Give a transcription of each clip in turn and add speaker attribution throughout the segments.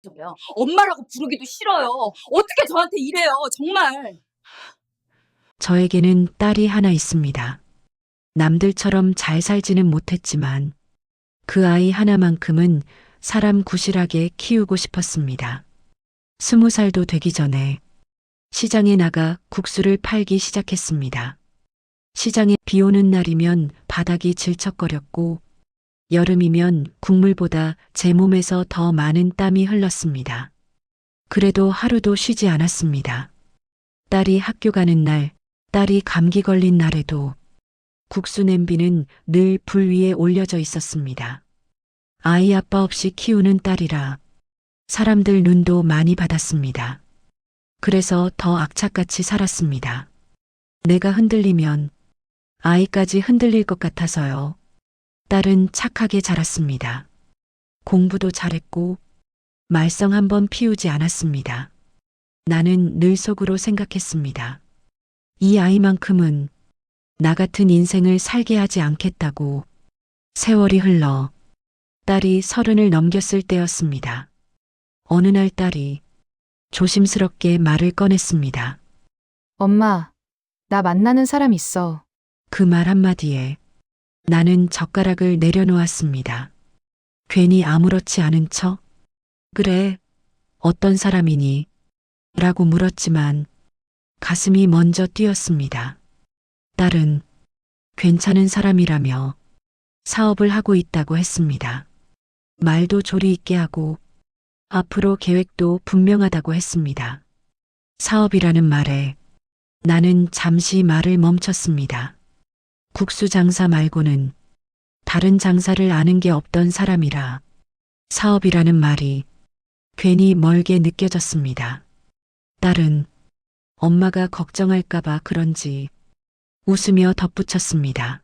Speaker 1: 저요. 엄마라고 부르기도 싫어요. 어떻게 저한테 이래요, 정말.
Speaker 2: 저에게는 딸이 하나 있습니다. 남들처럼 잘 살지는 못했지만 그 아이 하나만큼은 사람 구실하게 키우고 싶었습니다. 20살도 되기 전에 시장에 나가 국수를 팔기 시작했습니다. 시장에 비 오는 날이면 바닥이 질척거렸고 여름이면 국물보다 제 몸에서 더 많은 땀이 흘렀습니다. 그래도 하루도 쉬지 않았습니다. 딸이 학교 가는 날, 딸이 감기 걸린 날에도 국수 냄비는 늘 불 위에 올려져 있었습니다. 아이 아빠 없이 키우는 딸이라 사람들 눈도 많이 받았습니다. 그래서 더 악착같이 살았습니다. 내가 흔들리면 아이까지 흔들릴 것 같아서요. 딸은 착하게 자랐습니다. 공부도 잘했고 말썽 한번 피우지 않았습니다. 나는 늘 속으로 생각했습니다. 이 아이만큼은 나 같은 인생을 살게 하지 않겠다고. 세월이 흘러 딸이 30을 넘겼을 때였습니다. 어느 날 딸이 조심스럽게 말을 꺼냈습니다.
Speaker 3: 엄마, 나 만나는 사람 있어.
Speaker 2: 그 말 한마디에 나는 젓가락을 내려놓았습니다. 괜히 아무렇지 않은 척? 그래, 어떤 사람이니? 라고 물었지만 가슴이 먼저 뛰었습니다. 딸은 괜찮은 사람이라며 사업을 하고 있다고 했습니다. 말도 조리 있게 하고 앞으로 계획도 분명하다고 했습니다. 사업이라는 말에 나는 잠시 말을 멈췄습니다. 국수 장사 말고는 다른 장사를 아는 게 없던 사람이라 사업이라는 말이 괜히 멀게 느껴졌습니다. 딸은 엄마가 걱정할까봐 그런지 웃으며 덧붙였습니다.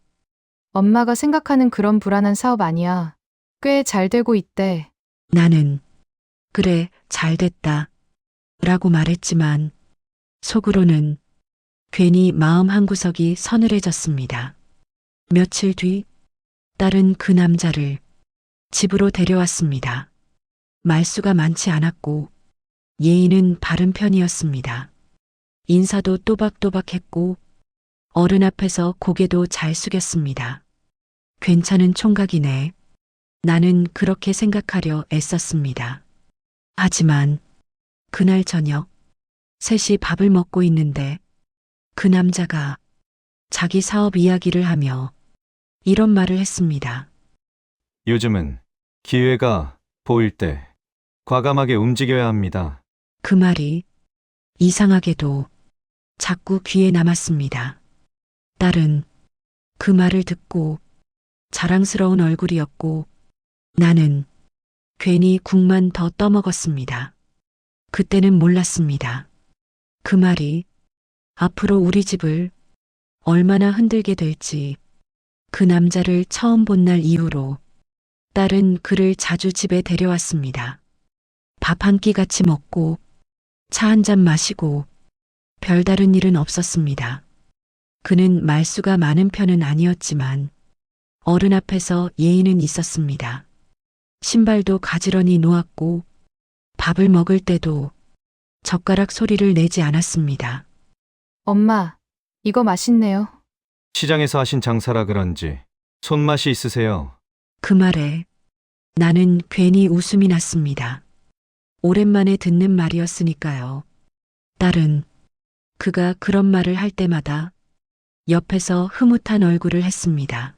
Speaker 3: 엄마가 생각하는 그런 불안한 사업 아니야. 꽤 잘 되고 있대.
Speaker 2: 나는 그래, 잘 됐다 라고 말했지만 속으로는 괜히 마음 한구석이 서늘해졌습니다. 며칠 뒤 딸은 그 남자를 집으로 데려왔습니다. 말수가 많지 않았고 예의는 바른 편이었습니다. 인사도 또박또박했고 어른 앞에서 고개도 잘 숙였습니다. 괜찮은 총각이네. 나는 그렇게 생각하려 애썼습니다. 하지만 그날 저녁 셋이 밥을 먹고 있는데 그 남자가 자기 사업 이야기를 하며 이런 말을 했습니다.
Speaker 4: 요즘은 기회가 보일 때 과감하게 움직여야 합니다.
Speaker 2: 그 말이 이상하게도 자꾸 귀에 남았습니다. 딸은 그 말을 듣고 자랑스러운 얼굴이었고 나는 괜히 국만 더 떠먹었습니다. 그때는 몰랐습니다. 그 말이 앞으로 우리 집을 얼마나 흔들게 될지. 그 남자를 처음 본 날 이후로 딸은 그를 자주 집에 데려왔습니다. 밥 한 끼 같이 먹고 차 한 잔 마시고 별다른 일은 없었습니다. 그는 말수가 많은 편은 아니었지만 어른 앞에서 예의는 있었습니다. 신발도 가지런히 놓았고 밥을 먹을 때도 젓가락 소리를 내지 않았습니다.
Speaker 3: 엄마, 이거 맛있네요.
Speaker 4: 시장에서 하신 장사라 그런지 손맛이 있으세요.
Speaker 2: 그 말에 나는 괜히 웃음이 났습니다. 오랜만에 듣는 말이었으니까요. 딸은 그가 그런 말을 할 때마다 옆에서 흐뭇한 얼굴을 했습니다.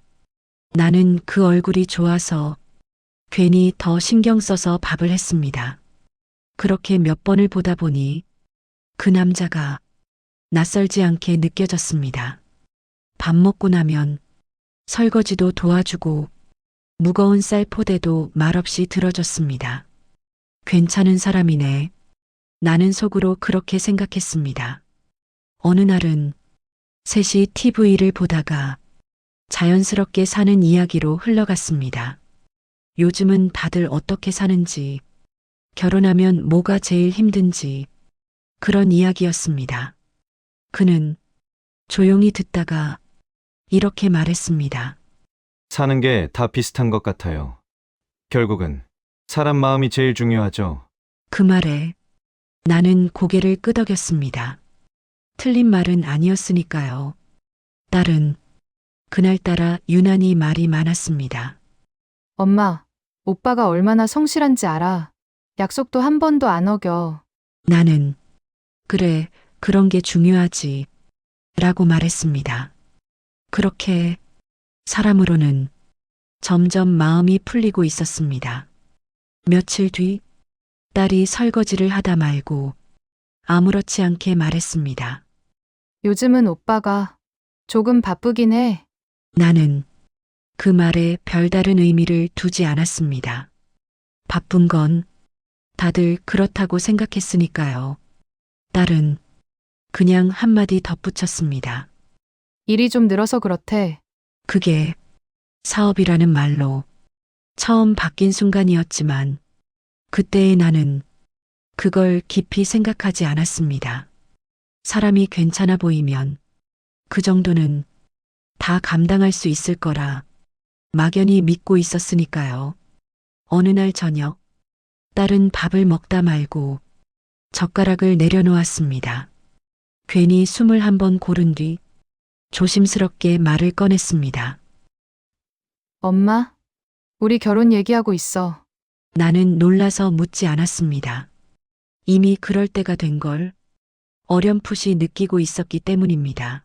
Speaker 2: 나는 그 얼굴이 좋아서 괜히 더 신경 써서 밥을 했습니다. 그렇게 몇 번을 보다 보니 그 남자가 낯설지 않게 느껴졌습니다. 밥 먹고 나면 설거지도 도와주고 무거운 쌀 포대도 말없이 들어줬습니다. 괜찮은 사람이네. 나는 속으로 그렇게 생각했습니다. 어느 날은 셋이 TV를 보다가 자연스럽게 사는 이야기로 흘러갔습니다. 요즘은 다들 어떻게 사는지, 결혼하면 뭐가 제일 힘든지 그런 이야기였습니다. 그는 조용히 듣다가 이렇게 말했습니다.
Speaker 4: 사는 게 다 비슷한 것 같아요. 결국은 사람 마음이 제일 중요하죠.
Speaker 2: 그 말에 나는 고개를 끄덕였습니다. 틀린 말은 아니었으니까요. 딸은 그날따라 유난히 말이 많았습니다.
Speaker 3: 엄마, 오빠가 얼마나 성실한지 알아. 약속도 한 번도 안 어겨.
Speaker 2: 나는 그래, 그런 게 중요하지. 라고 말했습니다. 그렇게 사람으로는 점점 마음이 풀리고 있었습니다. 며칠 뒤 딸이 설거지를 하다 말고 아무렇지 않게 말했습니다.
Speaker 3: 요즘은 오빠가 조금 바쁘긴 해.
Speaker 2: 나는 그 말에 별다른 의미를 두지 않았습니다. 바쁜 건 다들 그렇다고 생각했으니까요. 딸은 그냥 한마디 덧붙였습니다.
Speaker 3: 일이 좀 늘어서 그렇대.
Speaker 2: 그게 사업이라는 말로 처음 바뀐 순간이었지만 그때의 나는 그걸 깊이 생각하지 않았습니다. 사람이 괜찮아 보이면 그 정도는 다 감당할 수 있을 거라 막연히 믿고 있었으니까요. 어느 날 저녁, 딸은 밥을 먹다 말고 젓가락을 내려놓았습니다. 괜히 숨을 한번 고른 뒤 조심스럽게 말을 꺼냈습니다.
Speaker 3: 엄마, 우리 결혼 얘기하고 있어.
Speaker 2: 나는 놀라서 묻지 않았습니다. 이미 그럴 때가 된 걸 어렴풋이 느끼고 있었기 때문입니다.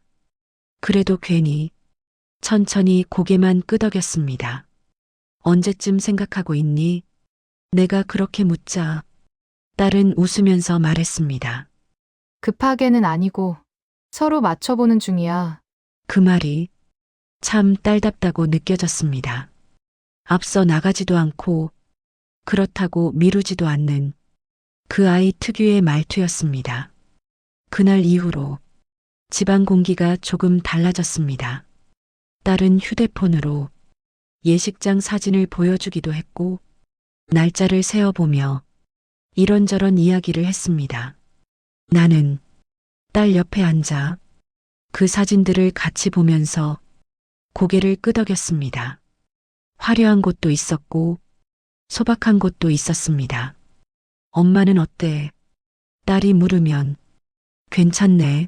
Speaker 2: 그래도 괜히 천천히 고개만 끄덕였습니다. 언제쯤 생각하고 있니? 내가 그렇게 묻자 딸은 웃으면서 말했습니다.
Speaker 3: 급하게는 아니고 서로 맞춰보는 중이야.
Speaker 2: 그 말이 참 딸답다고 느껴졌습니다. 앞서 나가지도 않고 그렇다고 미루지도 않는 그 아이 특유의 말투였습니다. 그날 이후로 집안 공기가 조금 달라졌습니다. 딸은 휴대폰으로 예식장 사진을 보여주기도 했고 날짜를 세어보며 이런저런 이야기를 했습니다. 나는 딸 옆에 앉아 그 사진들을 같이 보면서 고개를 끄덕였습니다. 화려한 곳도 있었고 소박한 곳도 있었습니다. 엄마는 어때? 딸이 물으면 괜찮네.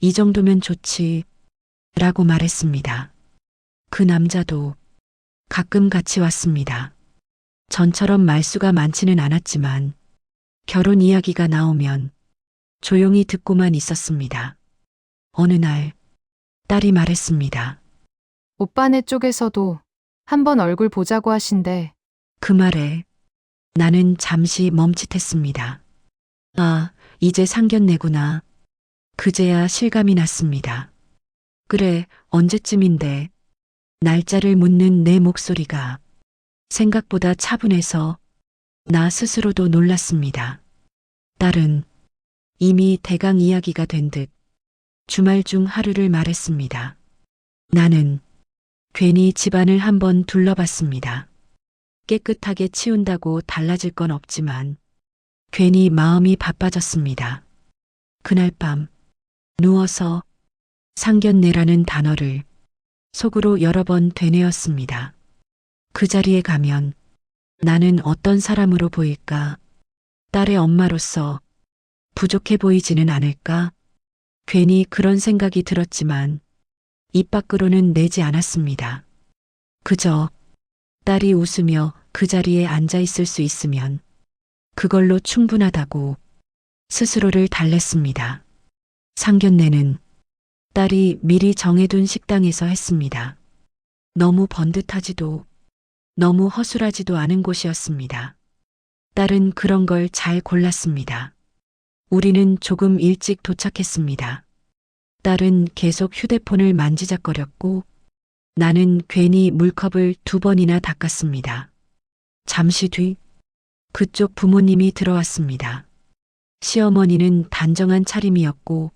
Speaker 2: 이 정도면 좋지. 라고 말했습니다. 그 남자도 가끔 같이 왔습니다. 전처럼 말수가 많지는 않았지만 결혼 이야기가 나오면 조용히 듣고만 있었습니다. 어느 날 딸이 말했습니다.
Speaker 3: 오빠네 쪽에서도 한번 얼굴 보자고 하신대.
Speaker 2: 그 말에 나는 잠시 멈칫했습니다. 아, 이제 상견례구나. 그제야 실감이 났습니다. 그래, 언제쯤인데? 날짜를 묻는 내 목소리가 생각보다 차분해서 나 스스로도 놀랐습니다. 딸은 이미 대강 이야기가 된 듯 주말 중 하루를 말했습니다. 나는 괜히 집안을 한번 둘러봤습니다. 깨끗하게 치운다고 달라질 건 없지만 괜히 마음이 바빠졌습니다. 그날 밤 누워서 상견례라는 단어를 속으로 여러 번 되뇌었습니다. 그 자리에 가면 나는 어떤 사람으로 보일까? 딸의 엄마로서 부족해 보이지는 않을까? 괜히 그런 생각이 들었지만 입 밖으로는 내지 않았습니다. 그저 딸이 웃으며 그 자리에 앉아 있을 수 있으면 그걸로 충분하다고 스스로를 달랬습니다. 상견례는 딸이 미리 정해둔 식당에서 했습니다. 너무 번듯하지도 너무 허술하지도 않은 곳이었습니다. 딸은 그런 걸 잘 골랐습니다. 우리는 조금 일찍 도착했습니다. 딸은 계속 휴대폰을 만지작거렸고 나는 괜히 물컵을 2번이나 닦았습니다. 잠시 뒤 그쪽 부모님이 들어왔습니다. 시어머니는 단정한 차림이었고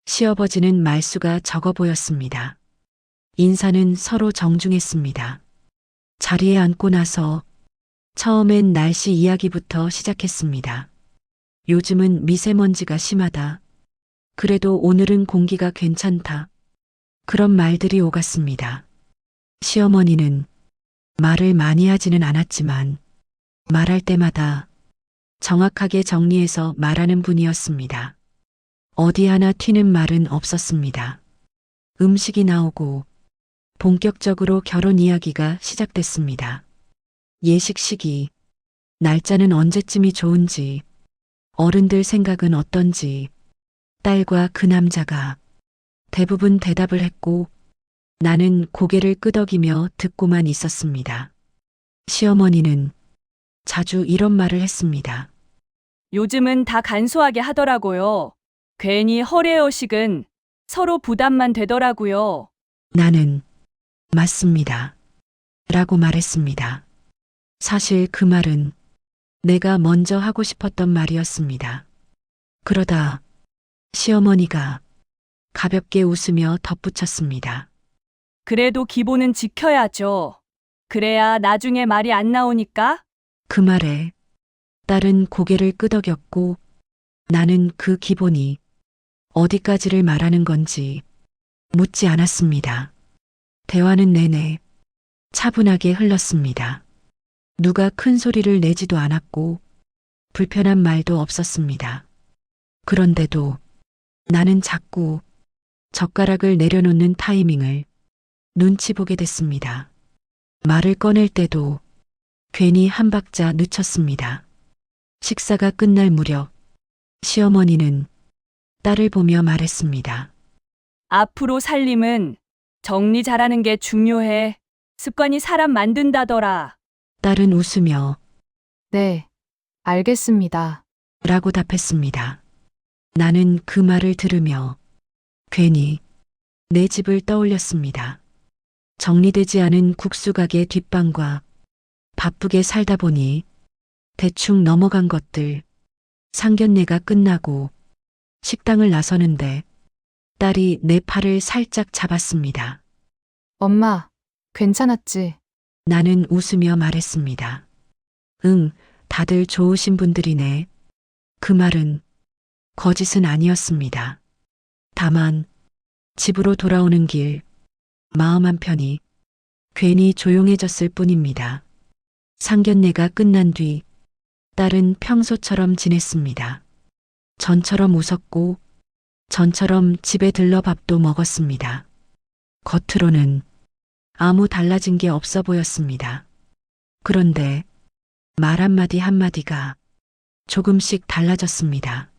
Speaker 2: 시어버지는 말수가 적어 보였습니다. 인사는 서로 정중했습니다. 자리에 앉고 나서 처음엔 날씨 이야기부터 시작했습니다. 요즘은 미세먼지가 심하다. 그래도 오늘은 공기가 괜찮다. 그런 말들이 오갔습니다. 시어머니는 말을 많이 하지는 않았지만 말할 때마다 정확하게 정리해서 말하는 분이었습니다. 어디 하나 튀는 말은 없었습니다. 음식이 나오고 본격적으로 결혼 이야기가 시작됐습니다. 예식 시기, 날짜는 언제쯤이 좋은지, 어른들 생각은 어떤지, 딸과 그 남자가 대부분 대답을 했고 나는 고개를 끄덕이며 듣고만 있었습니다. 시어머니는 자주 이런 말을 했습니다.
Speaker 5: 요즘은 다 간소하게 하더라고요. 괜히 허례허식은 서로 부담만 되더라고요.
Speaker 2: 나는 맞습니다. 라고 말했습니다. 사실 그 말은 내가 먼저 하고 싶었던 말이었습니다. 그러다 시어머니가 가볍게 웃으며 덧붙였습니다.
Speaker 5: 그래도 기본은 지켜야죠. 그래야 나중에 말이 안 나오니까.
Speaker 2: 그 말에 딸은 고개를 끄덕였고 나는 그 기본이 어디까지를 말하는 건지 묻지 않았습니다. 대화는 내내 차분하게 흘렀습니다. 누가 큰 소리를 내지도 않았고 불편한 말도 없었습니다. 그런데도 나는 자꾸 젓가락을 내려놓는 타이밍을 눈치 보게 됐습니다. 말을 꺼낼 때도 괜히 한 박자 늦췄습니다. 식사가 끝날 무렵 시어머니는 딸을 보며 말했습니다.
Speaker 5: 앞으로 살림은 정리 잘하는 게 중요해. 습관이 사람 만든다더라.
Speaker 2: 딸은 웃으며
Speaker 3: 네, 알겠습니다.
Speaker 2: 라고 답했습니다. 나는 그 말을 들으며 괜히 내 집을 떠올렸습니다. 정리되지 않은 국수 가게 뒷방과 바쁘게 살다 보니 대충 넘어간 것들, 상견례가 끝나고 식당을 나서는데 딸이 내 팔을 살짝 잡았습니다.
Speaker 3: 엄마, 괜찮았지?
Speaker 2: 나는 웃으며 말했습니다. 응, 다들 좋으신 분들이네. 그 말은 거짓은 아니었습니다. 다만 집으로 돌아오는 길 마음 한편이 괜히 조용해졌을 뿐입니다. 상견례가 끝난 뒤 딸은 평소처럼 지냈습니다. 전처럼 웃었고 전처럼 집에 들러 밥도 먹었습니다. 겉으로는 아무 달라진 게 없어 보였습니다. 그런데 말 한마디 한마디가 조금씩 달라졌습니다.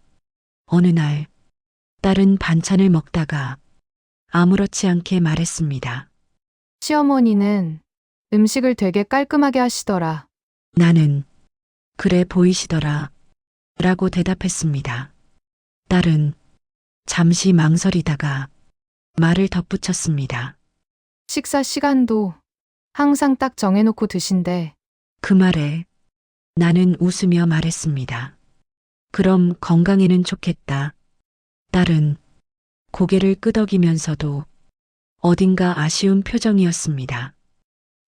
Speaker 2: 어느 날 딸은 반찬을 먹다가 아무렇지 않게 말했습니다.
Speaker 3: 시어머니는 음식을 되게 깔끔하게 하시더라.
Speaker 2: 나는 그래 보이시더라 라고 대답했습니다. 딸은 잠시 망설이다가 말을 덧붙였습니다.
Speaker 3: 식사 시간도 항상 딱 정해놓고 드신대.
Speaker 2: 그 말에 나는 웃으며 말했습니다. 그럼 건강에는 좋겠다. 딸은 고개를 끄덕이면서도 어딘가 아쉬운 표정이었습니다.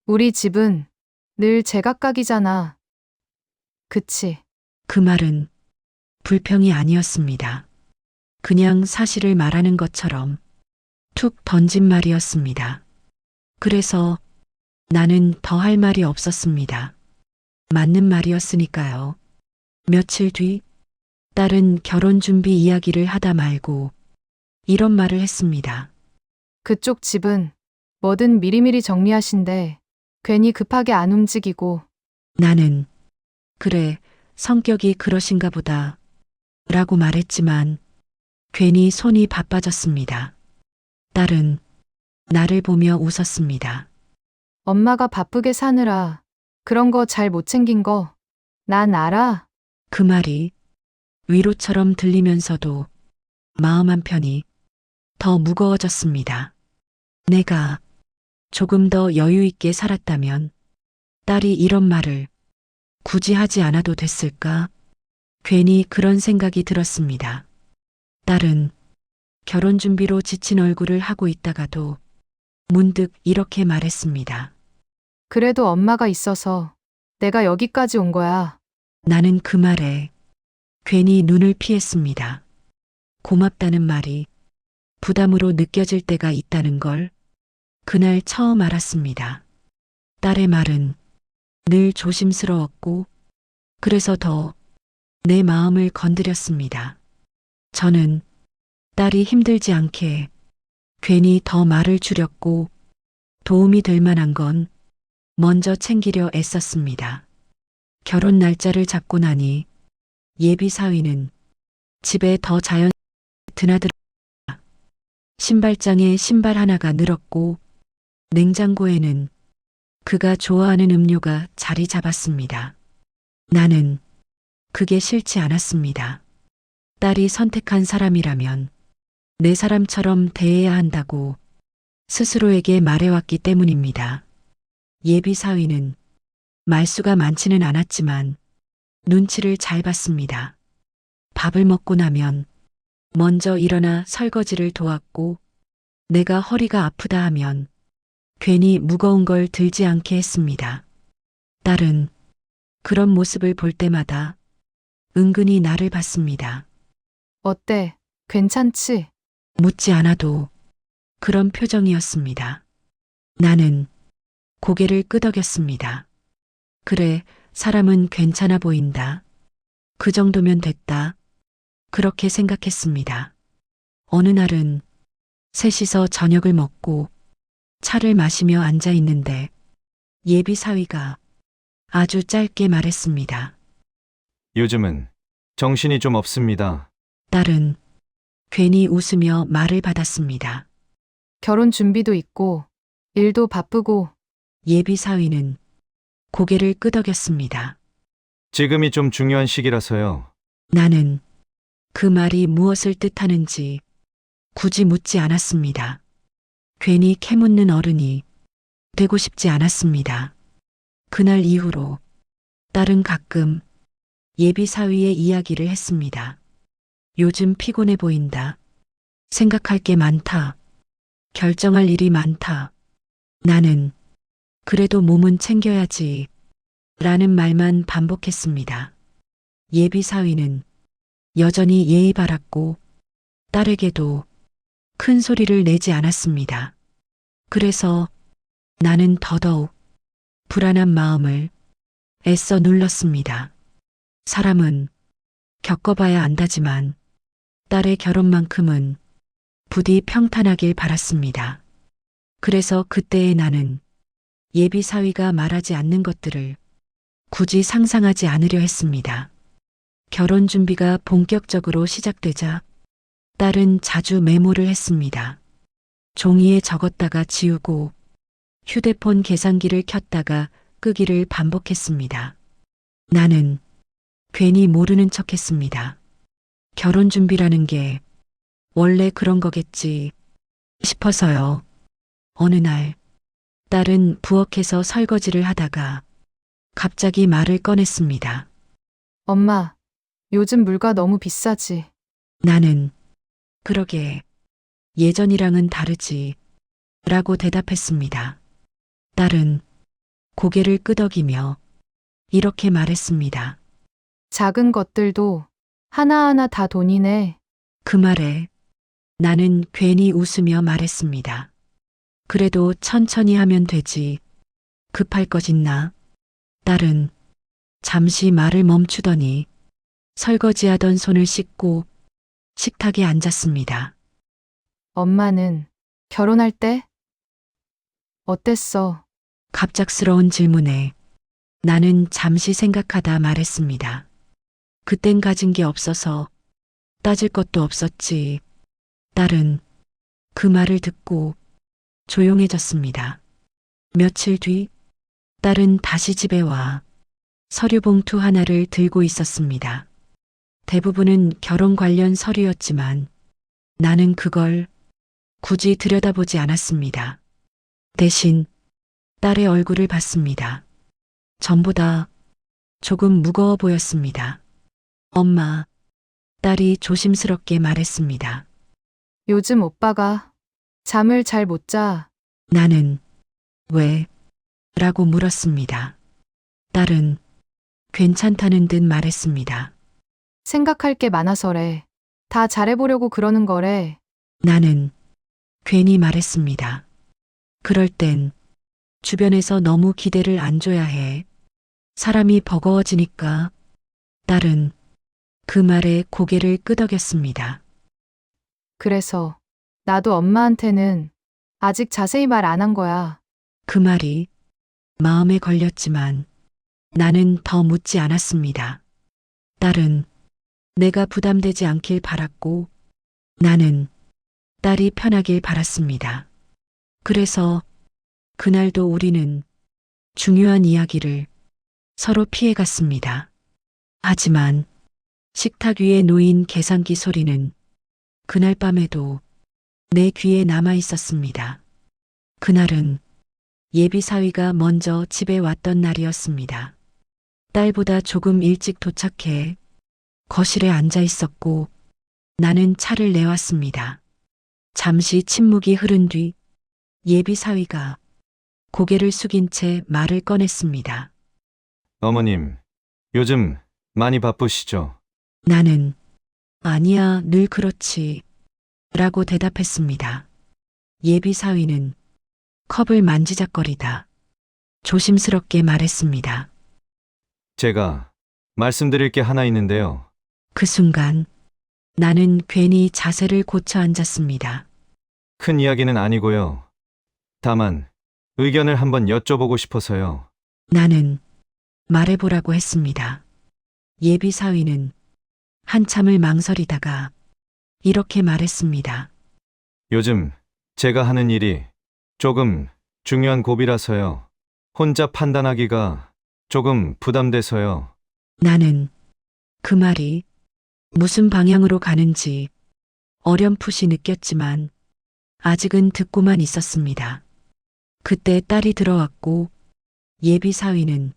Speaker 3: 우리 집은 늘 제각각이잖아. 그치?
Speaker 2: 그 말은 불평이 아니었습니다. 그냥 사실을 말하는 것처럼 툭 던진 말이었습니다. 그래서 나는 더 할 말이 없었습니다. 맞는 말이었으니까요. 며칠 뒤 딸은 결혼 준비 이야기를 하다 말고 이런 말을 했습니다.
Speaker 3: 그쪽 집은 뭐든 미리미리 정리하신대. 괜히 급하게 안 움직이고.
Speaker 2: 나는 그래 성격이 그러신가 보다 라고 말했지만 괜히 손이 바빠졌습니다. 딸은 나를 보며 웃었습니다.
Speaker 3: 엄마가 바쁘게 사느라 그런 거 잘 못 챙긴 거 난 알아.
Speaker 2: 그 말이 위로처럼 들리면서도 마음 한편이 더 무거워졌습니다. 내가 조금 더 여유 있게 살았다면 딸이 이런 말을 굳이 하지 않아도 됐을까? 괜히 그런 생각이 들었습니다. 딸은 결혼 준비로 지친 얼굴을 하고 있다가도 문득 이렇게 말했습니다.
Speaker 3: 그래도 엄마가 있어서 내가 여기까지 온 거야.
Speaker 2: 나는 그 말에 괜히 눈을 피했습니다. 고맙다는 말이 부담으로 느껴질 때가 있다는 걸 그날 처음 알았습니다. 딸의 말은 늘 조심스러웠고 그래서 더 내 마음을 건드렸습니다. 저는 딸이 힘들지 않게 괜히 더 말을 줄였고 도움이 될 만한 건 먼저 챙기려 애썼습니다. 결혼 날짜를 잡고 나니 예비 사위는 집에 더 자연스럽게 드나들었다. 신발장에 신발 하나가 늘었고 냉장고에는 그가 좋아하는 음료가 자리 잡았습니다. 나는 그게 싫지 않았습니다. 딸이 선택한 사람이라면 내 사람처럼 대해야 한다고 스스로에게 말해왔기 때문입니다. 예비 사위는 말수가 많지는 않았지만 눈치를 잘 봤습니다. 밥을 먹고 나면 먼저 일어나 설거지를 도왔고 내가 허리가 아프다 하면 괜히 무거운 걸 들지 않게 했습니다. 딸은 그런 모습을 볼 때마다 은근히 나를 봤습니다.
Speaker 3: 어때? 괜찮지?
Speaker 2: 묻지 않아도 그런 표정이었습니다. 나는 고개를 끄덕였습니다. 그래, 사람은 괜찮아 보인다. 그 정도면 됐다. 그렇게 생각했습니다. 어느 날은 셋이서 저녁을 먹고 차를 마시며 앉아 있는데 예비 사위가 아주 짧게 말했습니다.
Speaker 4: 요즘은 정신이 좀 없습니다.
Speaker 2: 딸은 괜히 웃으며 말을 받았습니다.
Speaker 3: 결혼 준비도 있고, 일도 바쁘고,
Speaker 2: 예비 사위는 고개를 끄덕였습니다.
Speaker 4: 지금이 좀 중요한 시기라서요.
Speaker 2: 나는 그 말이 무엇을 뜻하는지 굳이 묻지 않았습니다. 괜히 캐묻는 어른이 되고 싶지 않았습니다. 그날 이후로 딸은 가끔 예비 사위의 이야기를 했습니다. 요즘 피곤해 보인다. 생각할 게 많다. 결정할 일이 많다. 나는 그래도 몸은 챙겨야지 라는 말만 반복했습니다. 예비 사위는 여전히 예의 바랐고 딸에게도 큰 소리를 내지 않았습니다. 그래서 나는 더더욱 불안한 마음을 애써 눌렀습니다. 사람은 겪어봐야 안다지만 딸의 결혼만큼은 부디 평탄하길 바랐습니다. 그래서 그때의 나는 예비 사위가 말하지 않는 것들을 굳이 상상하지 않으려 했습니다. 결혼 준비가 본격적으로 시작되자 딸은 자주 메모를 했습니다. 종이에 적었다가 지우고 휴대폰 계산기를 켰다가 끄기를 반복했습니다. 나는 괜히 모르는 척했습니다. 결혼 준비라는 게 원래 그런 거겠지 싶어서요. 어느 날 딸은 부엌에서 설거지를 하다가 갑자기 말을 꺼냈습니다.
Speaker 3: 엄마, 요즘 물가 너무 비싸지?
Speaker 2: 나는 그러게 예전이랑은 다르지 라고 대답했습니다. 딸은 고개를 끄덕이며 이렇게 말했습니다.
Speaker 3: 작은 것들도 하나하나 다 돈이네.
Speaker 2: 그 말에 나는 괜히 웃으며 말했습니다. 그래도 천천히 하면 되지. 급할 것 있나? 딸은 잠시 말을 멈추더니 설거지하던 손을 씻고 식탁에 앉았습니다.
Speaker 3: 엄마는 결혼할 때 어땠어?
Speaker 2: 갑작스러운 질문에 나는 잠시 생각하다 말했습니다. 그땐 가진 게 없어서 따질 것도 없었지. 딸은 그 말을 듣고 조용해졌습니다. 며칠 뒤 딸은 다시 집에 와 서류 봉투 하나를 들고 있었습니다. 대부분은 결혼 관련 서류였지만 나는 그걸 굳이 들여다보지 않았습니다. 대신 딸의 얼굴을 봤습니다. 전보다 조금 무거워 보였습니다. 엄마, 딸이 조심스럽게 말했습니다.
Speaker 3: 요즘 오빠가 잠을 잘 못 자.
Speaker 2: 나는 왜? 라고 물었습니다. 딸은 괜찮다는 듯 말했습니다.
Speaker 3: 생각할 게 많아서래. 다 잘해보려고 그러는 거래.
Speaker 2: 나는 괜히 말했습니다. 그럴 땐 주변에서 너무 기대를 안 줘야 해. 사람이 버거워지니까. 딸은 그 말에 고개를 끄덕였습니다.
Speaker 3: 그래서 나도 엄마한테는 아직 자세히 말 안 한 거야.
Speaker 2: 그 말이 마음에 걸렸지만 나는 더 묻지 않았습니다. 딸은 내가 부담되지 않길 바랐고 나는 딸이 편하길 바랐습니다. 그래서 그날도 우리는 중요한 이야기를 서로 피해갔습니다. 하지만 식탁 위에 놓인 계산기 소리는 그날 밤에도 내 귀에 남아 있었습니다. 그날은 예비 사위가 먼저 집에 왔던 날이었습니다. 딸보다 조금 일찍 도착해 거실에 앉아 있었고 나는 차를 내왔습니다. 잠시 침묵이 흐른 뒤 예비 사위가 고개를 숙인 채 말을 꺼냈습니다.
Speaker 4: 어머님, 요즘 많이 바쁘시죠?
Speaker 2: 나는 아니야, 늘 그렇지 라고 대답했습니다. 예비 사위는 컵을 만지작거리다 조심스럽게 말했습니다.
Speaker 4: 제가 말씀드릴 게 하나 있는데요.
Speaker 2: 그 순간 나는 괜히 자세를 고쳐 앉았습니다.
Speaker 4: 큰 이야기는 아니고요. 다만 의견을 한번 여쭤보고 싶어서요.
Speaker 2: 나는 말해보라고 했습니다. 예비 사위는 한참을 망설이다가 이렇게 말했습니다.
Speaker 4: 요즘 제가 하는 일이 조금 중요한 고비라서요. 혼자 판단하기가 조금 부담돼서요.
Speaker 2: 나는 그 말이 무슨 방향으로 가는지 어렴풋이 느꼈지만 아직은 듣고만 있었습니다. 그때 딸이 들어왔고 예비 사위는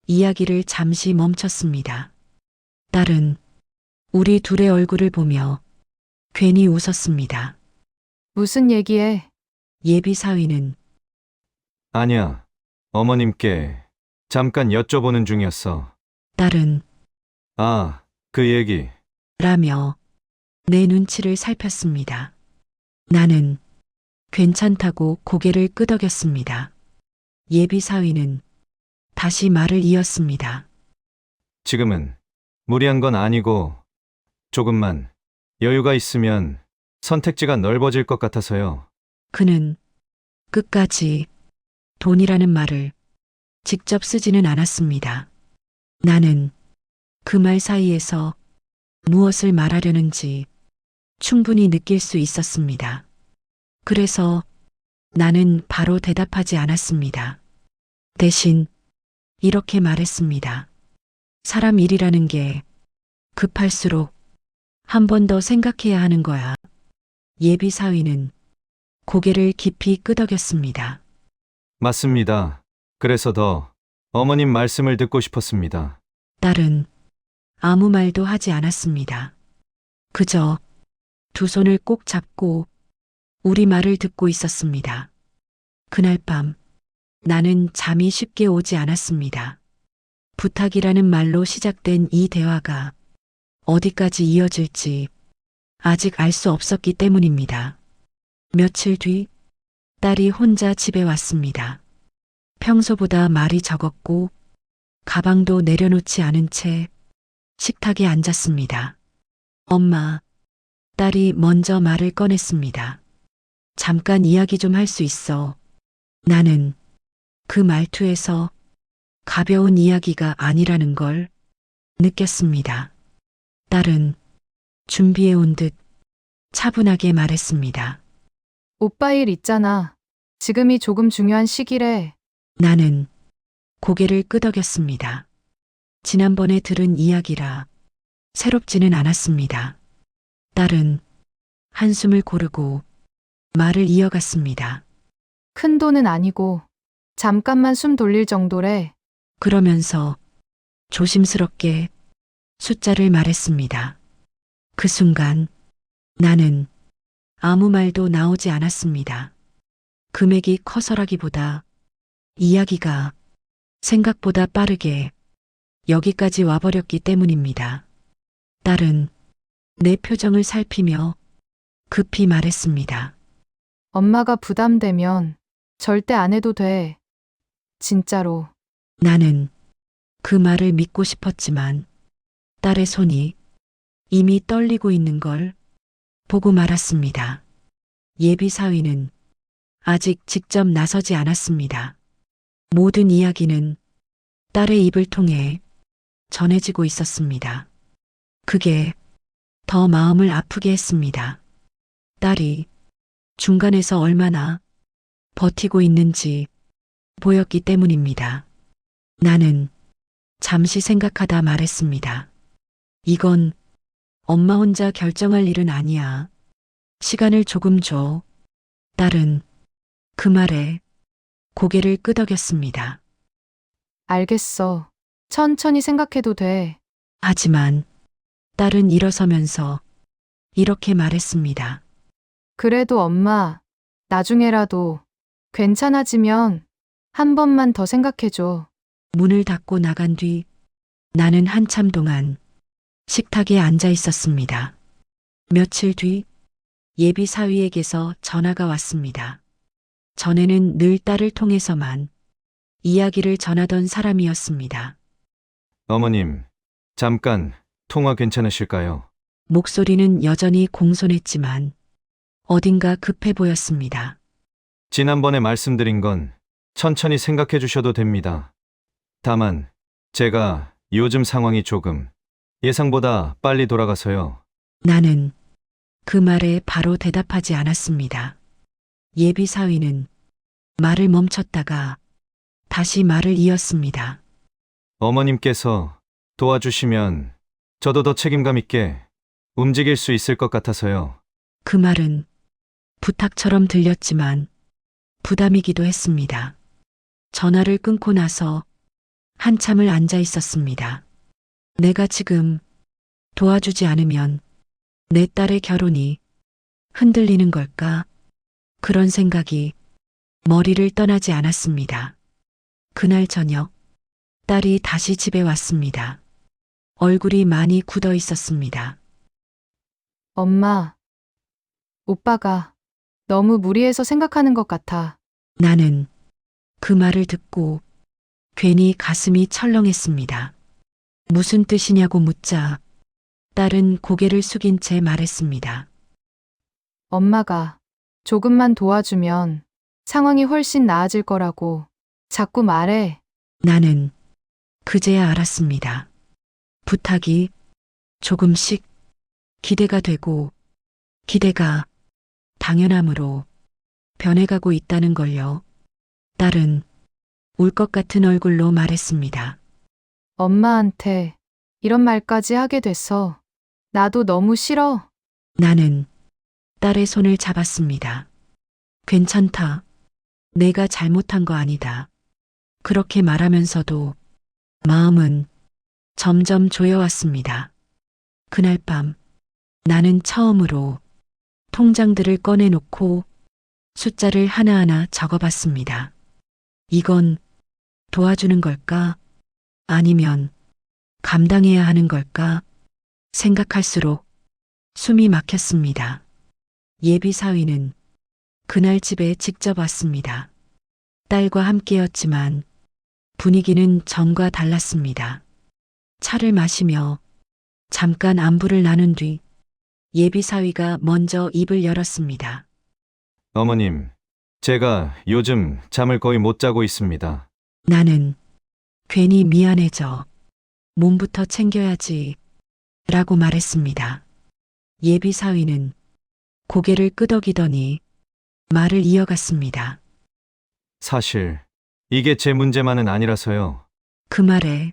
Speaker 2: 이야기를 잠시 멈췄습니다. 딸은 우리 둘의 얼굴을 보며 괜히 웃었습니다.
Speaker 3: 무슨 얘기해?
Speaker 2: 예비 사위는
Speaker 4: 아니야, 어머님께 잠깐 여쭤보는 중이었어.
Speaker 2: 딸은
Speaker 4: 아, 그 얘기.
Speaker 2: 라며 내 눈치를 살폈습니다. 나는 괜찮다고 고개를 끄덕였습니다. 예비 사위는 다시 말을 이었습니다.
Speaker 4: 지금은 무리한 건 아니고 조금만 여유가 있으면 선택지가 넓어질 것 같아서요.
Speaker 2: 그는 끝까지 돈이라는 말을 직접 쓰지는 않았습니다. 나는 그 말 사이에서 무엇을 말하려는지 충분히 느낄 수 있었습니다. 그래서 나는 바로 대답하지 않았습니다. 대신 이렇게 말했습니다. 사람 일이라는 게 급할수록 한 번 더 생각해야 하는 거야. 예비 사위는 고개를 깊이 끄덕였습니다.
Speaker 4: 맞습니다. 그래서 더 어머님 말씀을 듣고 싶었습니다.
Speaker 2: 딸은 아무 말도 하지 않았습니다. 그저 두 손을 꼭 잡고 우리 말을 듣고 있었습니다. 그날 밤 나는 잠이 쉽게 오지 않았습니다. 부탁이라는 말로 시작된 이 대화가 어디까지 이어질지 아직 알 수 없었기 때문입니다. 며칠 뒤 딸이 혼자 집에 왔습니다. 평소보다 말이 적었고 가방도 내려놓지 않은 채 식탁에 앉았습니다. 엄마, 딸이 먼저 말을 꺼냈습니다. 잠깐 이야기 좀 할 수 있어. 나는 그 말투에서 가벼운 이야기가 아니라는 걸 느꼈습니다. 딸은 준비해 온 듯 차분하게 말했습니다.
Speaker 3: 오빠 일 있잖아. 지금이 조금 중요한 시기래.
Speaker 2: 나는 고개를 끄덕였습니다. 지난번에 들은 이야기라 새롭지는 않았습니다. 딸은 한숨을 고르고 말을 이어갔습니다.
Speaker 3: 큰 돈은 아니고 잠깐만 숨 돌릴 정도래.
Speaker 2: 그러면서 조심스럽게 숫자를 말했습니다. 그 순간 나는 아무 말도 나오지 않았습니다. 금액이 커서라기보다 이야기가 생각보다 빠르게 여기까지 와버렸기 때문입니다. 딸은 내 표정을 살피며 급히 말했습니다.
Speaker 3: 엄마가 부담되면 절대 안 해도 돼. 진짜로.
Speaker 2: 나는 그 말을 믿고 싶었지만 딸의 손이 이미 떨리고 있는 걸 보고 말았습니다. 예비 사위는 아직 직접 나서지 않았습니다. 모든 이야기는 딸의 입을 통해 전해지고 있었습니다. 그게 더 마음을 아프게 했습니다. 딸이 중간에서 얼마나 버티고 있는지 보였기 때문입니다. 나는 잠시 생각하다 말했습니다. 이건 엄마 혼자 결정할 일은 아니야. 시간을 조금 줘. 딸은 그 말에 고개를 끄덕였습니다.
Speaker 3: 알겠어. 천천히 생각해도 돼.
Speaker 2: 하지만 딸은 일어서면서 이렇게 말했습니다.
Speaker 3: 그래도 엄마, 나중에라도 괜찮아지면 한 번만 더 생각해줘.
Speaker 2: 문을 닫고 나간 뒤 나는 한참 동안 식탁에 앉아 있었습니다. 며칠 뒤 예비 사위에게서 전화가 왔습니다. 전에는 늘 딸을 통해서만 이야기를 전하던 사람이었습니다.
Speaker 4: 어머님, 잠깐 통화 괜찮으실까요?
Speaker 2: 목소리는 여전히 공손했지만 어딘가 급해 보였습니다.
Speaker 4: 지난번에 말씀드린 건 천천히 생각해 주셔도 됩니다. 다만 제가 요즘 상황이 조금 예상보다 빨리 돌아가서요.
Speaker 2: 나는 그 말에 바로 대답하지 않았습니다. 예비 사위는 말을 멈췄다가 다시 말을 이었습니다.
Speaker 4: 어머님께서 도와주시면 저도 더 책임감 있게 움직일 수 있을 것 같아서요.
Speaker 2: 그 말은 부탁처럼 들렸지만 부담이기도 했습니다. 전화를 끊고 나서 한참을 앉아 있었습니다. 내가 지금 도와주지 않으면 내 딸의 결혼이 흔들리는 걸까? 그런 생각이 머리를 떠나지 않았습니다. 그날 저녁 딸이 다시 집에 왔습니다. 얼굴이 많이 굳어 있었습니다.
Speaker 3: 엄마, 오빠가 너무 무리해서 생각하는 것 같아.
Speaker 2: 나는 그 말을 듣고 괜히 가슴이 철렁했습니다. 무슨 뜻이냐고 묻자 딸은 고개를 숙인 채 말했습니다.
Speaker 3: 엄마가 조금만 도와주면 상황이 훨씬 나아질 거라고 자꾸 말해.
Speaker 2: 나는 그제야 알았습니다. 부탁이 조금씩 기대가 되고 기대가 당연함으로 변해가고 있다는 걸요. 딸은 울 것 같은 얼굴로 말했습니다.
Speaker 3: 엄마한테 이런 말까지 하게 돼서 나도 너무 싫어.
Speaker 2: 나는 딸의 손을 잡았습니다. 괜찮다. 내가 잘못한 거 아니다. 그렇게 말하면서도 마음은 점점 조여왔습니다. 그날 밤 나는 처음으로 통장들을 꺼내놓고 숫자를 하나하나 적어봤습니다. 이건 도와주는 걸까? 아니면 감당해야 하는 걸까? 생각할수록 숨이 막혔습니다. 예비 사위는 그날 집에 직접 왔습니다. 딸과 함께였지만 분위기는 전과 달랐습니다. 차를 마시며 잠깐 안부를 나눈 뒤 예비 사위가 먼저 입을 열었습니다.
Speaker 4: 어머님, 제가 요즘 잠을 거의 못 자고 있습니다.
Speaker 2: 나는 괜히 미안해져. 몸부터 챙겨야지. 라고 말했습니다. 예비 사위는 고개를 끄덕이더니 말을 이어갔습니다.
Speaker 4: 사실 이게 제 문제만은 아니라서요.
Speaker 2: 그 말에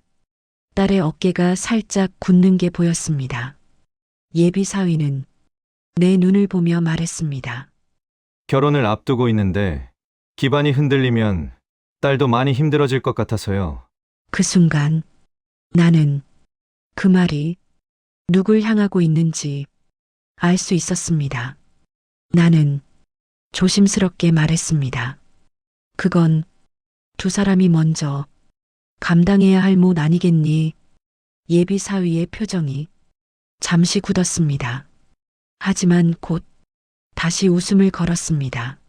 Speaker 2: 딸의 어깨가 살짝 굳는 게 보였습니다. 예비 사위는 내 눈을 보며 말했습니다.
Speaker 4: 결혼을 앞두고 있는데 기반이 흔들리면 딸도 많이 힘들어질 것 같아서요.
Speaker 2: 그 순간 나는 그 말이 누굴 향하고 있는지 알 수 있었습니다. 나는 조심스럽게 말했습니다. 그건 두 사람이 먼저 감당해야 할 몫 아니겠니? 예비 사위의 표정이 잠시 굳었습니다. 하지만 곧 다시 웃음을 걸었습니다.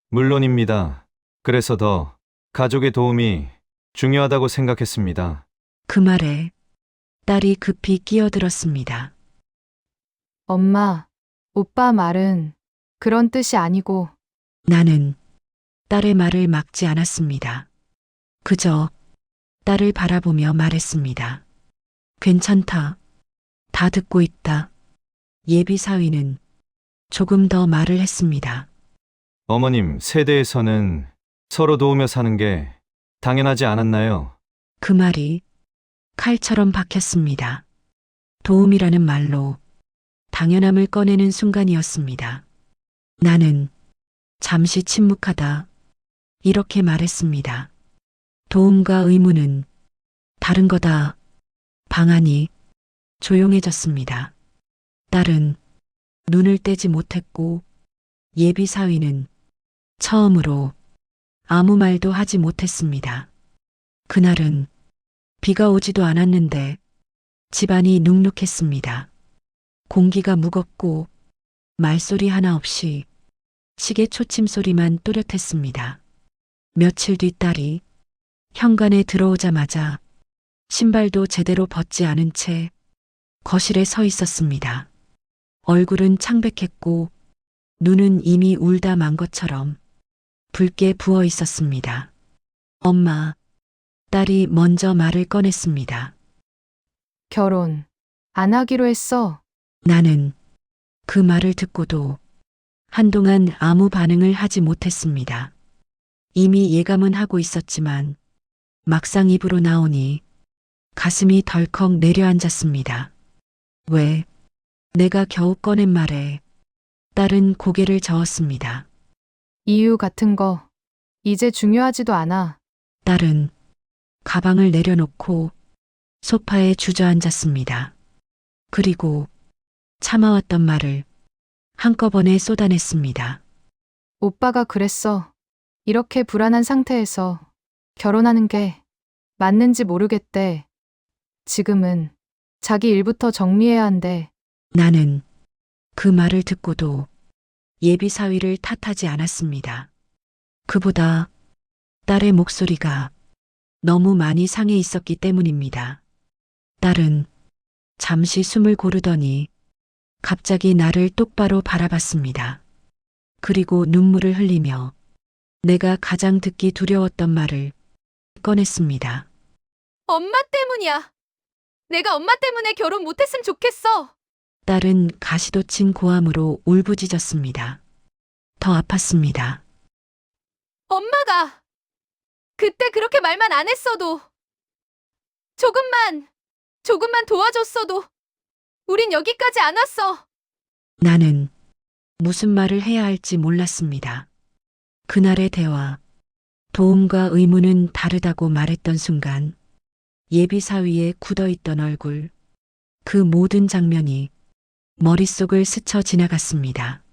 Speaker 4: 물론입니다. 그래서 더 가족의 도움이 중요하다고 생각했습니다.
Speaker 2: 그 말에 딸이 급히 끼어들었습니다.
Speaker 3: 엄마, 오빠 말은 그런 뜻이 아니고
Speaker 2: 나는 딸의 말을 막지 않았습니다. 그저 딸을 바라보며 말했습니다. 괜찮다. 다 듣고 있다. 예비 사위는 조금 더 말을 했습니다.
Speaker 4: 어머님 세대에서는 서로 도우며 사는 게 당연하지 않았나요?
Speaker 2: 그 말이 칼처럼 박혔습니다. 도움이라는 말로 당연함을 꺼내는 순간이었습니다. 나는 잠시 침묵하다 이렇게 말했습니다. 도움과 의무는 다른 거다. 방안이 조용해졌습니다. 딸은 눈을 떼지 못했고 예비 사위는 처음으로 아무 말도 하지 못했습니다. 그날은 비가 오지도 않았는데 집안이 눅눅했습니다. 공기가 무겁고 말소리 하나 없이 시계 초침 소리만 또렷했습니다. 며칠 뒤 딸이 현관에 들어오자마자 신발도 제대로 벗지 않은 채 거실에 서 있었습니다. 얼굴은 창백했고 눈은 이미 울다 만 것처럼 붉게 부어 있었습니다. 엄마, 딸이 먼저 말을 꺼냈습니다.
Speaker 3: 결혼 안 하기로 했어.
Speaker 2: 나는 그 말을 듣고도 한동안 아무 반응을 하지 못했습니다. 이미 예감은 하고 있었지만 막상 입으로 나오니 가슴이 덜컥 내려앉았습니다. 왜? 내가 겨우 꺼낸 말에 딸은 고개를 저었습니다.
Speaker 3: 이유 같은 거 이제 중요하지도 않아.
Speaker 2: 딸은 가방을 내려놓고 소파에 주저앉았습니다. 그리고 참아왔던 말을 한꺼번에 쏟아냈습니다.
Speaker 3: 오빠가 그랬어. 이렇게 불안한 상태에서 결혼하는 게 맞는지 모르겠대. 지금은 자기 일부터 정리해야 한대.
Speaker 2: 나는 그 말을 듣고도 예비 사위를 탓하지 않았습니다. 그보다 딸의 목소리가 너무 많이 상해 있었기 때문입니다. 딸은 잠시 숨을 고르더니 갑자기 나를 똑바로 바라봤습니다. 그리고 눈물을 흘리며 내가 가장 듣기 두려웠던 말을 꺼냈습니다.
Speaker 3: 엄마 때문이야. 내가 엄마 때문에 결혼 못했으면 좋겠어.
Speaker 2: 딸은 가시도 친 고함으로 울부짖었습니다. 더 아팠습니다.
Speaker 3: 엄마가 그때 그렇게 말만 안 했어도 조금만 도와줬어도 우린 여기까지 안 왔어.
Speaker 2: 나는 무슨 말을 해야 할지 몰랐습니다. 그날의 대화, 도움과 의무는 다르다고 말했던 순간 예비 사위의 굳어있던 얼굴, 그 모든 장면이 머릿속을 스쳐 지나갔습니다.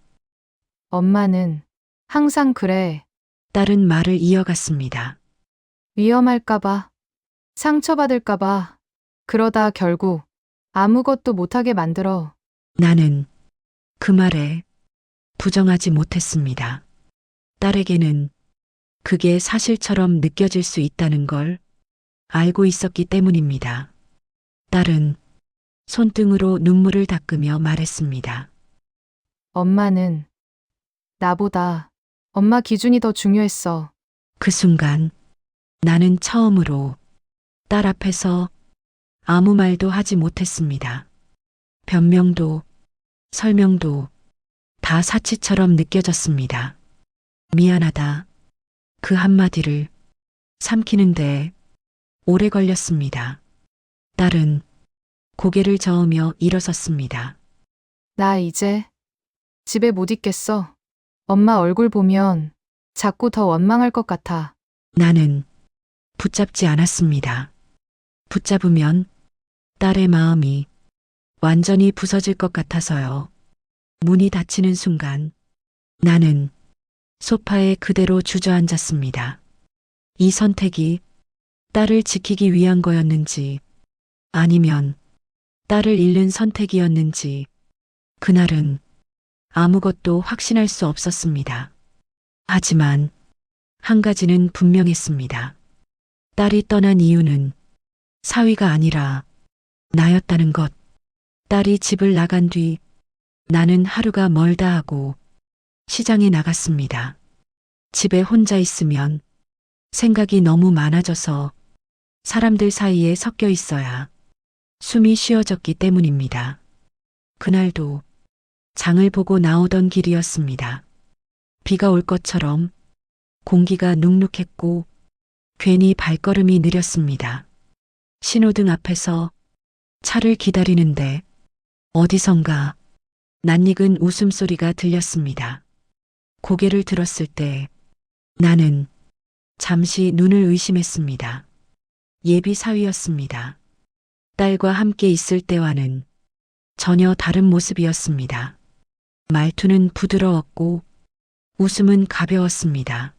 Speaker 3: 엄마는 항상 그래.
Speaker 2: 딸은 말을 이어갔습니다.
Speaker 3: 위험할까봐, 상처받을까봐, 그러다 결국 아무것도 못하게 만들어.
Speaker 2: 나는 그 말에 부정하지 못했습니다. 딸에게는 그게 사실처럼 느껴질 수 있다는 걸 알고 있었기 때문입니다. 딸은 손등으로 눈물을 닦으며 말했습니다.
Speaker 3: 엄마는 나보다 엄마 기준이 더 중요했어.
Speaker 2: 그 순간 나는 처음으로 딸 앞에서 아무 말도 하지 못했습니다. 변명도 설명도 다 사치처럼 느껴졌습니다. 미안하다. 그 한마디를 삼키는데 오래 걸렸습니다. 딸은 고개를 저으며 일어섰습니다.
Speaker 3: 나 이제 집에 못 있겠어. 엄마 얼굴 보면 자꾸 더 원망할 것 같아.
Speaker 2: 나는 붙잡지 않았습니다. 붙잡으면 딸의 마음이 완전히 부서질 것 같아서요. 문이 닫히는 순간 나는 소파에 그대로 주저앉았습니다. 이 선택이 딸을 지키기 위한 거였는지 아니면 딸을 잃는 선택이었는지 그날은 아무것도 확신할 수 없었습니다. 하지만 한 가지는 분명했습니다. 딸이 떠난 이유는 사위가 아니라 나였다는 것. 딸이 집을 나간 뒤 나는 하루가 멀다 하고 시장에 나갔습니다. 집에 혼자 있으면 생각이 너무 많아져서 사람들 사이에 섞여 있어야 숨이 쉬어졌기 때문입니다. 그날도 장을 보고 나오던 길이었습니다. 비가 올 것처럼 공기가 눅눅했고 괜히 발걸음이 느렸습니다. 신호등 앞에서 차를 기다리는데 어디선가 낯익은 웃음소리가 들렸습니다. 고개를 들었을 때 나는 잠시 눈을 의심했습니다. 예비 사위였습니다. 딸과 함께 있을 때와는 전혀 다른 모습이었습니다. 말투는 부드러웠고 웃음은 가벼웠습니다.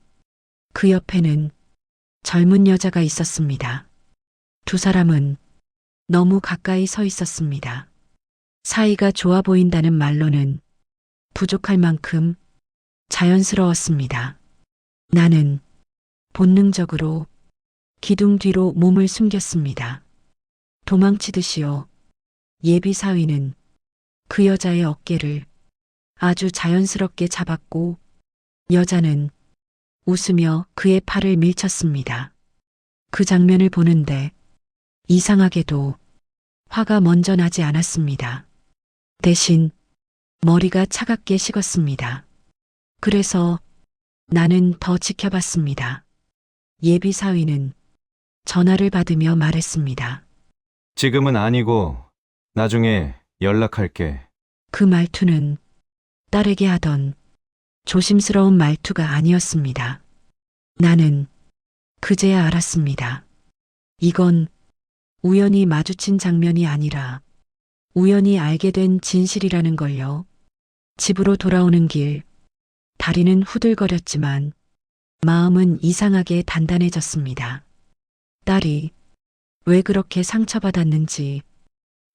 Speaker 2: 그 옆에는 젊은 여자가 있었습니다. 두 사람은 너무 가까이 서 있었습니다. 사이가 좋아 보인다는 말로는 부족할 만큼 자연스러웠습니다. 나는 본능적으로 기둥 뒤로 몸을 숨겼습니다. 도망치듯이요. 예비 사위는 그 여자의 어깨를 아주 자연스럽게 잡았고 여자는 웃으며 그의 팔을 밀쳤습니다. 그 장면을 보는데 이상하게도 화가 먼저 나지 않았습니다. 대신 머리가 차갑게 식었습니다. 그래서 나는 더 지켜봤습니다. 예비 사위는 전화를 받으며 말했습니다.
Speaker 4: 지금은 아니고 나중에 연락할게.
Speaker 2: 그 말투는 딸에게 하던 조심스러운 말투가 아니었습니다. 나는 그제야 알았습니다. 이건 우연히 마주친 장면이 아니라 우연히 알게 된 진실이라는 걸요. 집으로 돌아오는 길, 다리는 후들거렸지만 마음은 이상하게 단단해졌습니다. 딸이 왜 그렇게 상처받았는지,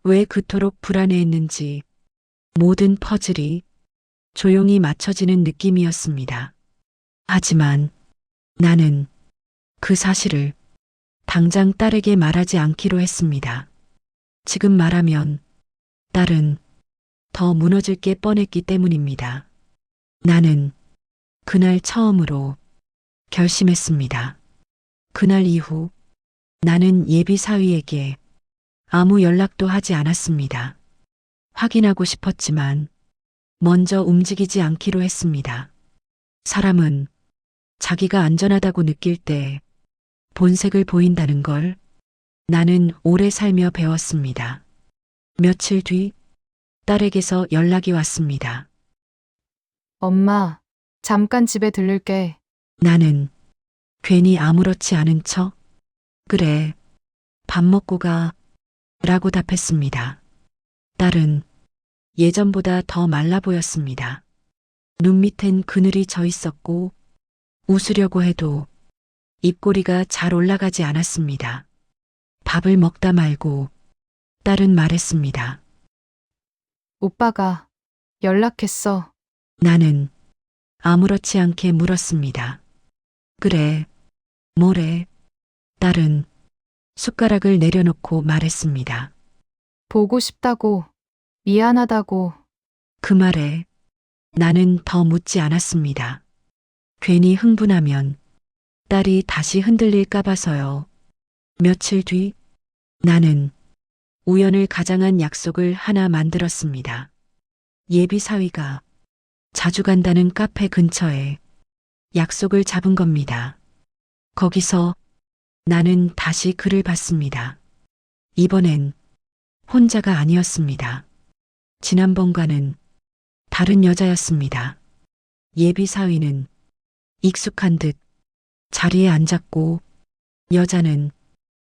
Speaker 2: 왜 그토록 불안해했는지 모든 퍼즐이 조용히 맞춰지는 느낌이었습니다. 하지만 나는 그 사실을 당장 딸에게 말하지 않기로 했습니다. 지금 말하면 딸은 더 무너질 게 뻔했기 때문입니다. 나는 그날 처음으로 결심했습니다. 그날 이후 나는 예비 사위에게 아무 연락도 하지 않았습니다. 확인하고 싶었지만 먼저 움직이지 않기로 했습니다. 사람은 자기가 안전하다고 느낄 때 본색을 보인다는 걸 나는 오래 살며 배웠습니다. 며칠 뒤 딸에게서 연락이 왔습니다.
Speaker 3: 엄마, 잠깐 집에 들를게.
Speaker 2: 나는 괜히 아무렇지 않은 척 그래, 밥 먹고 가 라고 답했습니다. 딸은 예전보다 더 말라 보였습니다. 눈 밑엔 그늘이 져 있었고 웃으려고 해도 입꼬리가 잘 올라가지 않았습니다. 밥을 먹다 말고 딸은 말했습니다.
Speaker 3: 오빠가 연락했어.
Speaker 2: 나는 아무렇지 않게 물었습니다. 그래, 뭐래? 딸은 숟가락을 내려놓고 말했습니다.
Speaker 3: 보고 싶다고, 미안하다고.
Speaker 2: 그 말에 나는 더 묻지 않았습니다. 괜히 흥분하면 딸이 다시 흔들릴까 봐서요. 며칠 뒤 나는 우연을 가장한 약속을 하나 만들었습니다. 예비 사위가 자주 간다는 카페 근처에 약속을 잡은 겁니다. 거기서 나는 다시 그를 봤습니다. 이번엔 혼자가 아니었습니다. 지난번과는 다른 여자였습니다. 예비 사위는 익숙한 듯 자리에 앉았고 여자는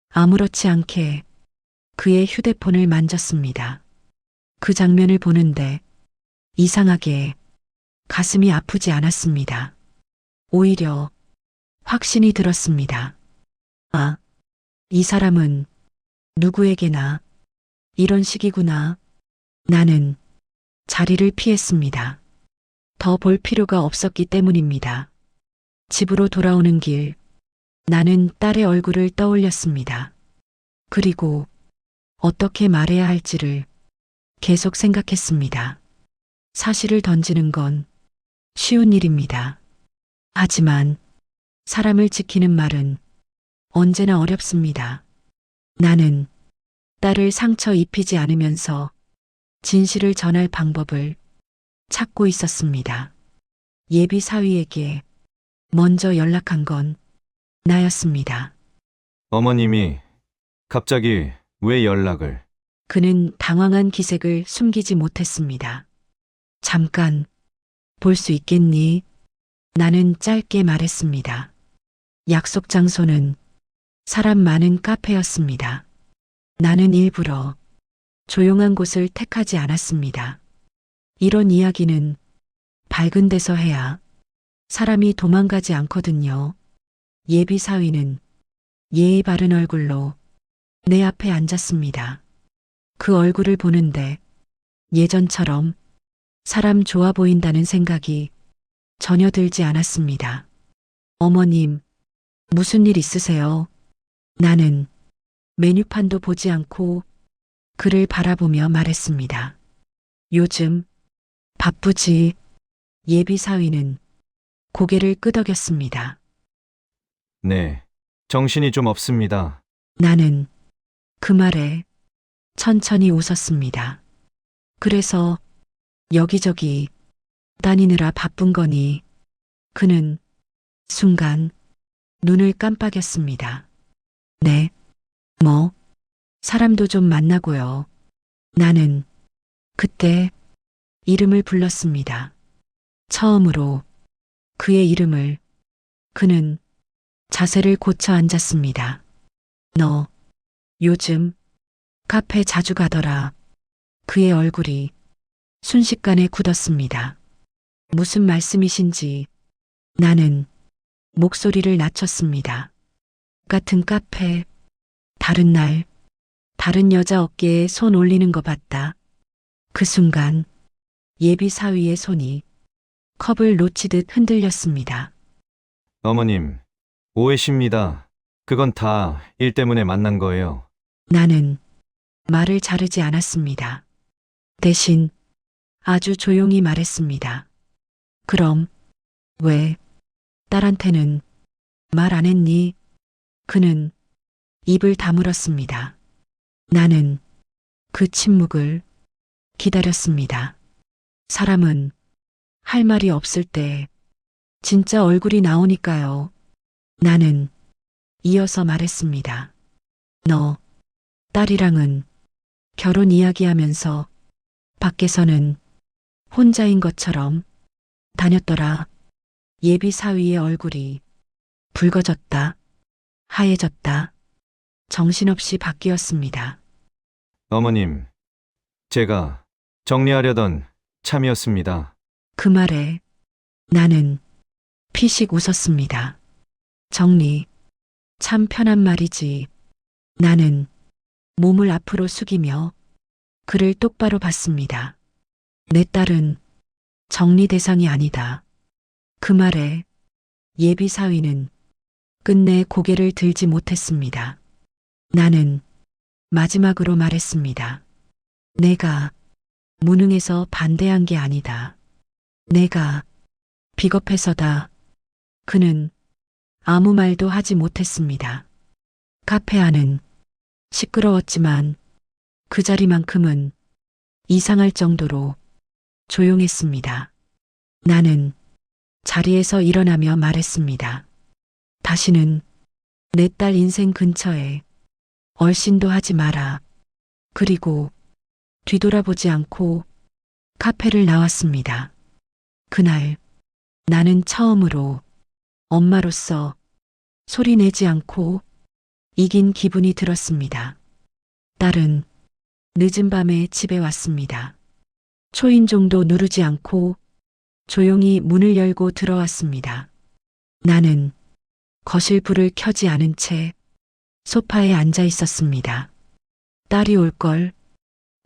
Speaker 2: 아무렇지 않게 그의 휴대폰을 만졌습니다. 그 장면을 보는데 이상하게 가슴이 아프지 않았습니다. 오히려 확신이 들었습니다. 아, 이 사람은 누구에게나 이런 식이구나. 나는 자리를 피했습니다. 더 볼 필요가 없었기 때문입니다. 집으로 돌아오는 길, 나는 딸의 얼굴을 떠올렸습니다. 그리고 어떻게 말해야 할지를 계속 생각했습니다. 사실을 던지는 건 쉬운 일입니다. 하지만 사람을 지키는 말은 언제나 어렵습니다. 나는 딸을 상처 입히지 않으면서 진실을 전할 방법을 찾고 있었습니다. 예비 사위에게 먼저 연락한 건 나였습니다.
Speaker 4: 어머님이 갑자기 왜 연락을?
Speaker 2: 그는 당황한 기색을 숨기지 못했습니다. 잠깐 볼 수 있겠니? 나는 짧게 말했습니다. 약속 장소는 사람 많은 카페였습니다. 나는 일부러 조용한 곳을 택하지 않았습니다. 이런 이야기는 밝은 데서 해야 사람이 도망가지 않거든요. 예비 사위는 예의 바른 얼굴로 내 앞에 앉았습니다. 그 얼굴을 보는데 예전처럼 사람 좋아 보인다는 생각이 전혀 들지 않았습니다. 어머님, 무슨 일 있으세요? 나는 메뉴판도 보지 않고 그를 바라보며 말했습니다. 요즘 바쁘지? 예비 사위는 고개를 끄덕였습니다.
Speaker 4: 네, 정신이 좀 없습니다.
Speaker 2: 나는 그 말에 천천히 웃었습니다. 그래서 여기저기 다니느라 바쁜 거니? 그는 순간 눈을 깜빡였습니다. 네, 뭐, 사람도 좀 만나고요. 나는 그때 이름을 불렀습니다. 처음으로 그의 이름을. 그는 자세를 고쳐 앉았습니다. 너 요즘 카페 자주 가더라. 그의 얼굴이 순식간에 굳었습니다. 무슨 말씀이신지. 나는 목소리를 낮췄습니다. 같은 카페, 다른 날, 다른 여자 어깨에 손 올리는 거 봤다. 그 순간 예비 사위의 손이 컵을 놓치듯 흔들렸습니다.
Speaker 4: 어머님, 오해십니다. 그건 다 일 때문에 만난 거예요.
Speaker 2: 나는 말을 자르지 않았습니다. 대신 아주 조용히 말했습니다. 그럼 왜 딸한테는 말 안 했니? 그는 입을 다물었습니다. 나는 그 침묵을 기다렸습니다. 사람은 할 말이 없을 때 진짜 얼굴이 나오니까요. 나는 이어서 말했습니다. 너 딸이랑은 결혼 이야기하면서 밖에서는 혼자인 것처럼 다녔더라. 예비 사위의 얼굴이 붉어졌다. 하얘졌다. 정신없이 바뀌었습니다.
Speaker 4: 어머님, 제가 정리하려던 참이었습니다.
Speaker 2: 그 말에 나는 피식 웃었습니다. 정리, 참 편한 말이지. 나는 몸을 앞으로 숙이며 그를 똑바로 봤습니다. 내 딸은 정리 대상이 아니다. 그 말에 예비 사위는 끝내 고개를 들지 못했습니다. 나는 마지막으로 말했습니다. 내가 무능해서 반대한 게 아니다. 내가 비겁해서다. 그는 아무 말도 하지 못했습니다. 카페 안은 시끄러웠지만 그 자리만큼은 이상할 정도로 조용했습니다. 나는 자리에서 일어나며 말했습니다. 다시는 내 딸 인생 근처에 얼씬도 하지 마라. 그리고 뒤돌아보지 않고 카페를 나왔습니다. 그날 나는 처음으로 엄마로서 소리 내지 않고 이긴 기분이 들었습니다. 딸은 늦은 밤에 집에 왔습니다. 초인종도 누르지 않고 조용히 문을 열고 들어왔습니다. 나는 거실 불을 켜지 않은 채 소파에 앉아 있었습니다. 딸이 올 걸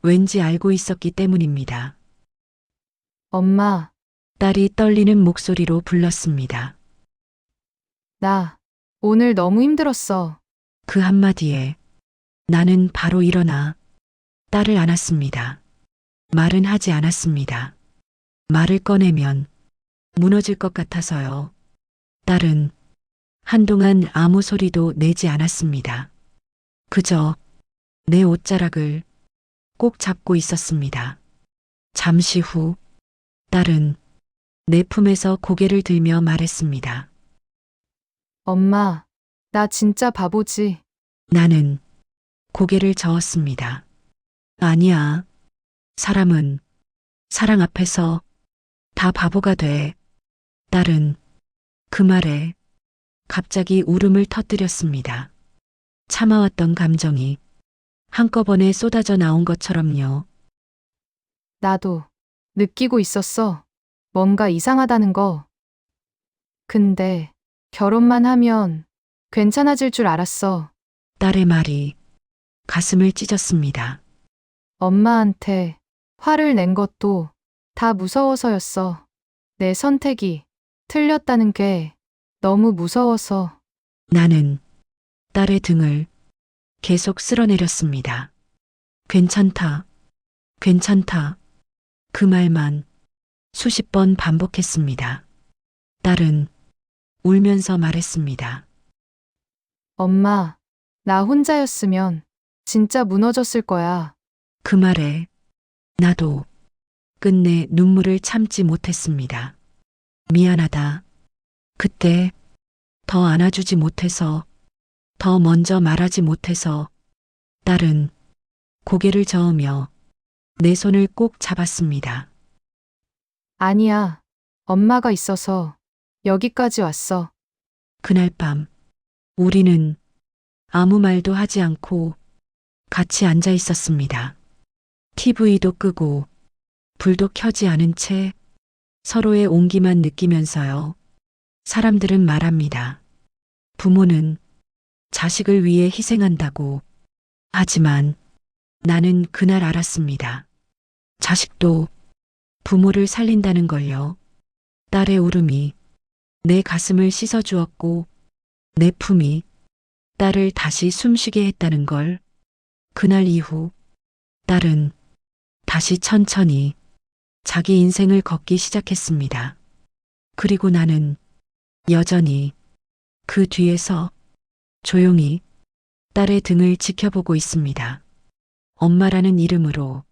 Speaker 2: 왠지 알고 있었기 때문입니다.
Speaker 3: 엄마,
Speaker 2: 딸이 떨리는 목소리로 불렀습니다.
Speaker 3: 나 오늘 너무 힘들었어.
Speaker 2: 그 한마디에 나는 바로 일어나 딸을 안았습니다. 말은 하지 않았습니다. 말을 꺼내면 무너질 것 같아서요. 딸은 한동안 아무 소리도 내지 않았습니다. 그저 내 옷자락을 꼭 잡고 있었습니다. 잠시 후 딸은 내 품에서 고개를 들며 말했습니다.
Speaker 3: 엄마, 나 진짜 바보지.
Speaker 2: 나는 고개를 저었습니다. 아니야. 사람은 사랑 앞에서 다 바보가 돼. 딸은 그 말에 갑자기 울음을 터뜨렸습니다. 참아왔던 감정이 한꺼번에 쏟아져 나온 것처럼요.
Speaker 3: 나도 느끼고 있었어. 뭔가 이상하다는 거. 근데 결혼만 하면 괜찮아질 줄 알았어.
Speaker 2: 딸의 말이 가슴을 찢었습니다.
Speaker 3: 엄마한테 화를 낸 것도 다 무서워서였어. 내 선택이 틀렸다는 게 너무 무서워서.
Speaker 2: 나는 딸의 등을 계속 쓸어내렸습니다. 괜찮다. 괜찮다. 그 말만 수십 번 반복했습니다. 딸은 울면서 말했습니다.
Speaker 3: 엄마, 나 혼자였으면 진짜 무너졌을 거야.
Speaker 2: 그 말에 나도 끝내 눈물을 참지 못했습니다. 미안하다. 그때 더 안아주지 못해서, 더 먼저 말하지 못해서. 딸은 고개를 저으며 내 손을 꼭 잡았습니다.
Speaker 3: 아니야. 엄마가 있어서 여기까지 왔어.
Speaker 2: 그날 밤 우리는 아무 말도 하지 않고 같이 앉아 있었습니다. TV도 끄고 불도 켜지 않은 채 서로의 온기만 느끼면서요. 사람들은 말합니다. 부모는 자식을 위해 희생한다고. 하지만 나는 그날 알았습니다. 자식도 부모를 살린다는 걸요. 딸의 울음이 내 가슴을 씻어주었고 내 품이 딸을 다시 숨쉬게 했다는 걸. 그날 이후 딸은 다시 천천히 자기 인생을 걷기 시작했습니다. 그리고 나는 여전히 그 뒤에서 조용히 딸의 등을 지켜보고 있습니다. 엄마라는 이름으로